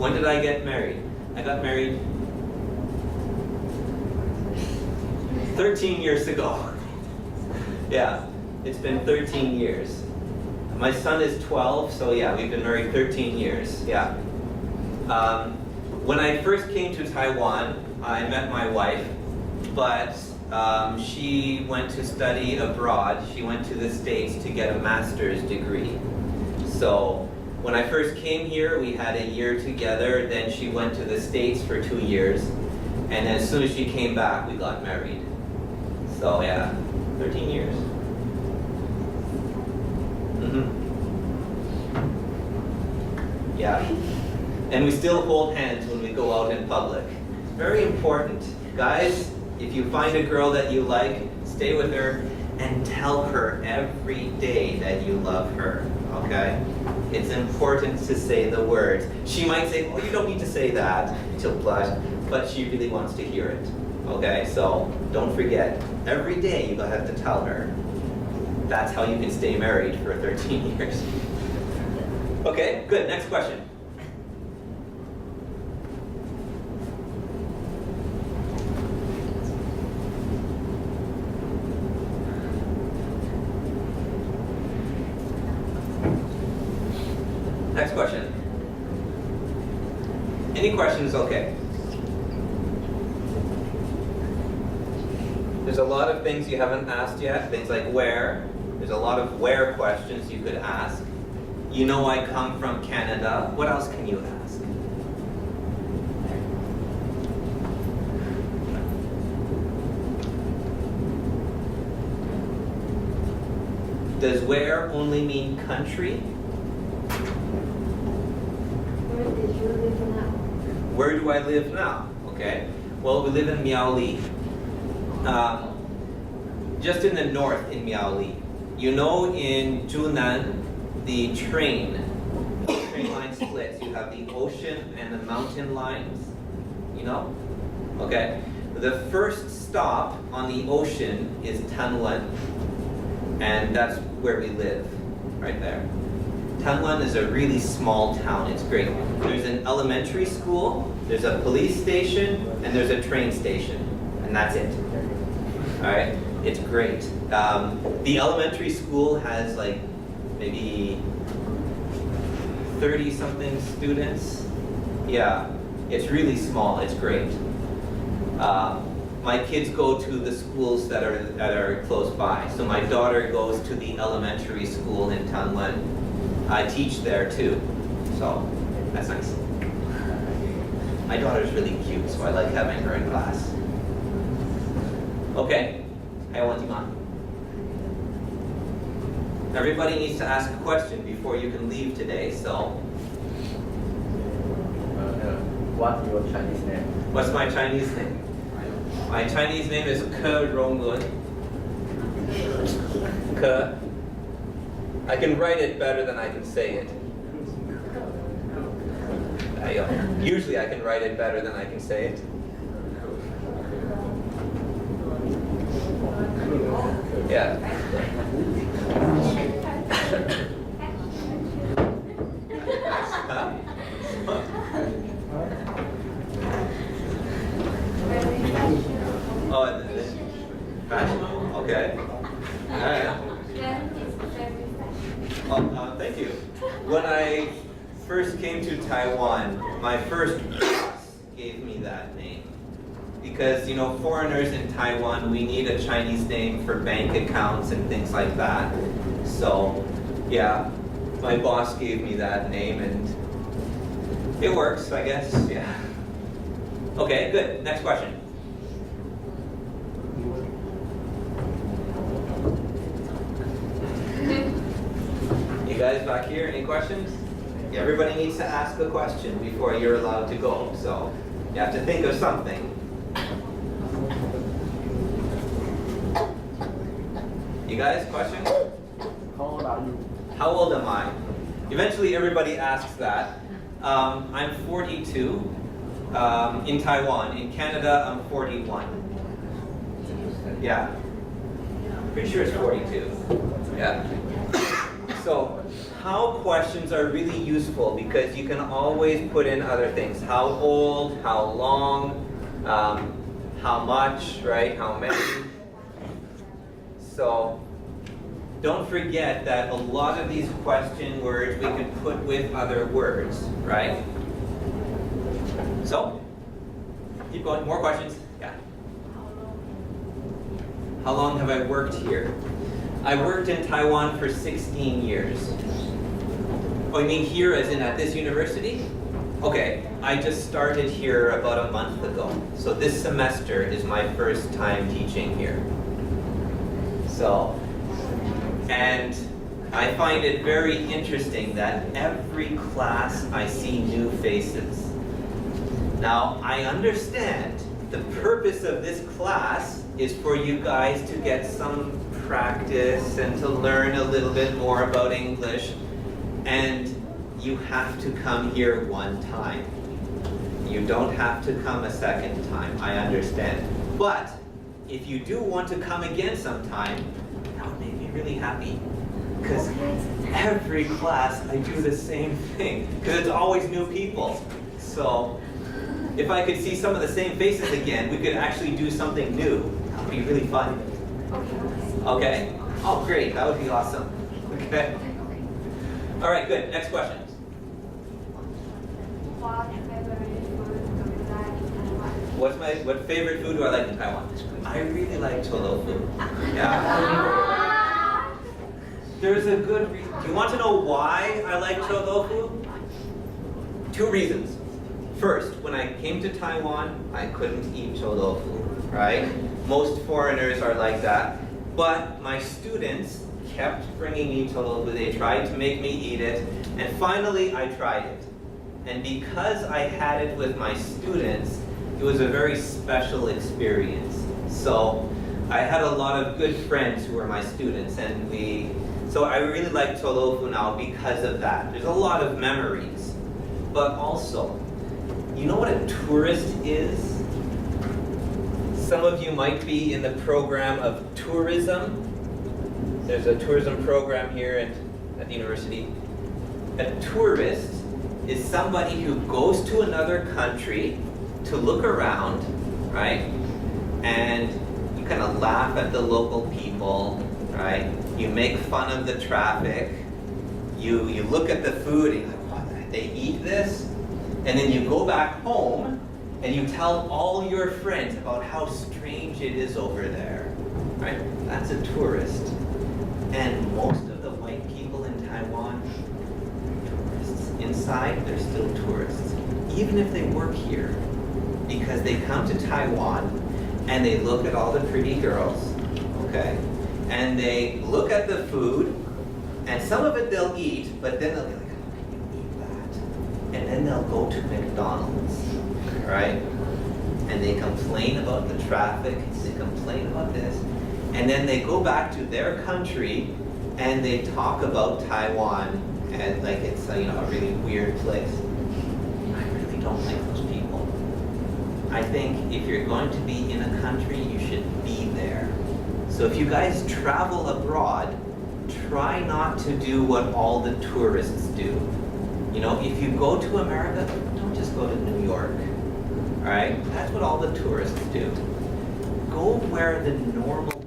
When did I get married? I got married 13 years ago. Yeah, it's been 13 years. My son is 12, so yeah, we've been married 13 years, yeah. When I first came to Taiwan, I met my wife, but she went to study abroad. She went to the States to get a master's degree. So when I first came here, we had a year together. Then she went to the States for 2 years. And as soon as she came back, we got married. So yeah, 13 years. Yeah. And we still hold hands when we go out in public. Very important. Guys, if you find a girl that you like, stay with her and tell her every day that you love her, okay? It's important to say the words. She might say, oh, you don't need to say that, she'll blush, but she really wants to hear it, okay? So don't forget, every day you have to tell her. That's how you can stay married for 13 years. Okay, good, next question. Next question. Any questions? Okay. There's a lot of things you haven't asked yet, things like where. There's a lot of where questions you could ask. You know I come from Canada. What else can you ask? Does where only mean country? Where did you live now? Where do I live now? Okay. Well, we live in Miaoli. Just in the north in Miaoli. You know in Zhunan, the train line splits. You have the ocean and the mountain lines. You know? Okay. The first stop on the ocean is Tanlun. And that's where we live, right there. Tanlun is a really small town. It's great. There's an elementary school, there's a police station, and there's a train station. And that's it. All right? It's great. The elementary school has like maybe 30-something students. Yeah, it's really small. It's great. My kids go to the schools that are close by. So my daughter goes to the elementary school in Tanlun. I teach there too, so that's nice. My daughter's really cute, so I like having her in class. Okay, everybody needs to ask a question before you can leave today, so. What's your Chinese name? What's my Chinese name? My Chinese name is Ke Ronglun. Ke. I can write it better than I can say it. Usually I can write it better than I can say it. Yeah. Oh, fashion. Okay. All right. Thank you. When I first came to Taiwan, my first boss gave me that name. Because, you know, foreigners in Taiwan, we need a Chinese name for bank accounts and things like that. So, yeah, my boss gave me that name and it works, I guess, yeah. Okay, good. Next question. You guys back here, any questions? Everybody needs to ask a question before you're allowed to go. So you have to think of something. You guys, questions? How old are you? How old am I? Eventually everybody asks that. I'm 42 in Taiwan. In Canada, I'm 41. Yeah. Pretty sure it's 42. Yeah. So how questions are really useful because you can always put in other things. How old, how long, how much, right? How many. So don't forget that a lot of these question words we can put with other words, right? So, keep going. More questions? Yeah. How long have I worked here? I worked in Taiwan for 16 years. Oh, you mean here as in at this university? Okay, I just started here about a month ago. So this semester is my first time teaching here. So, and I find it very interesting that every class I see new faces. Now, I understand the purpose of this class is for you guys to get some practice and to learn a little bit more about English. And you have to come here one time. You don't have to come a second time, I understand. But if you do want to come again sometime, that would make me really happy. Because every class I do the same thing, because it's always new people. So if I could see some of the same faces again, we could actually do something new. That would be really fun. Okay? Oh, great. That would be awesome. Okay? All right, good. Next question. What favorite food do I like in Taiwan? I really like cholo food. Yeah. There's a good reason. Do you want to know why I like cholo food? 2 reasons. First, when I came to Taiwan, I couldn't eat cholo food, right? Most foreigners are like that. But my students kept bringing me cholo food. They tried to make me eat it. And finally, I tried it. And because I had it with my students, it was a very special experience. So I had a lot of good friends who were my students, and so I really like cholofu now because of that. There's a lot of memories. But also, you know what a tourist is? Some of you might be in the program of tourism. There's a tourism program here at the university. A tourist is somebody who goes to another country to look around, right? And you kind of laugh at the local people, right? You make fun of the traffic. You look at the food and you're like, what, they eat this? And then you go back home and you tell all your friends about how strange it is over there, right? That's a tourist. And most of the white people in Taiwan, tourists. Inside, they're still tourists, even if they work here. Because they come to Taiwan and they look at all the pretty girls, okay? And they look at the food, and some of it they'll eat, but then they'll be like, how can you eat that? And then they'll go to McDonald's, right? And they complain about the traffic, they complain about this, and then they go back to their country and they talk about Taiwan and like it's a really weird place. I really don't like those people. I think if you're going to be in a country, you should be there. So if you guys travel abroad, try not to do what all the tourists do. If you go to America, don't just go to New York, all right? That's what all the tourists do. Go where the normal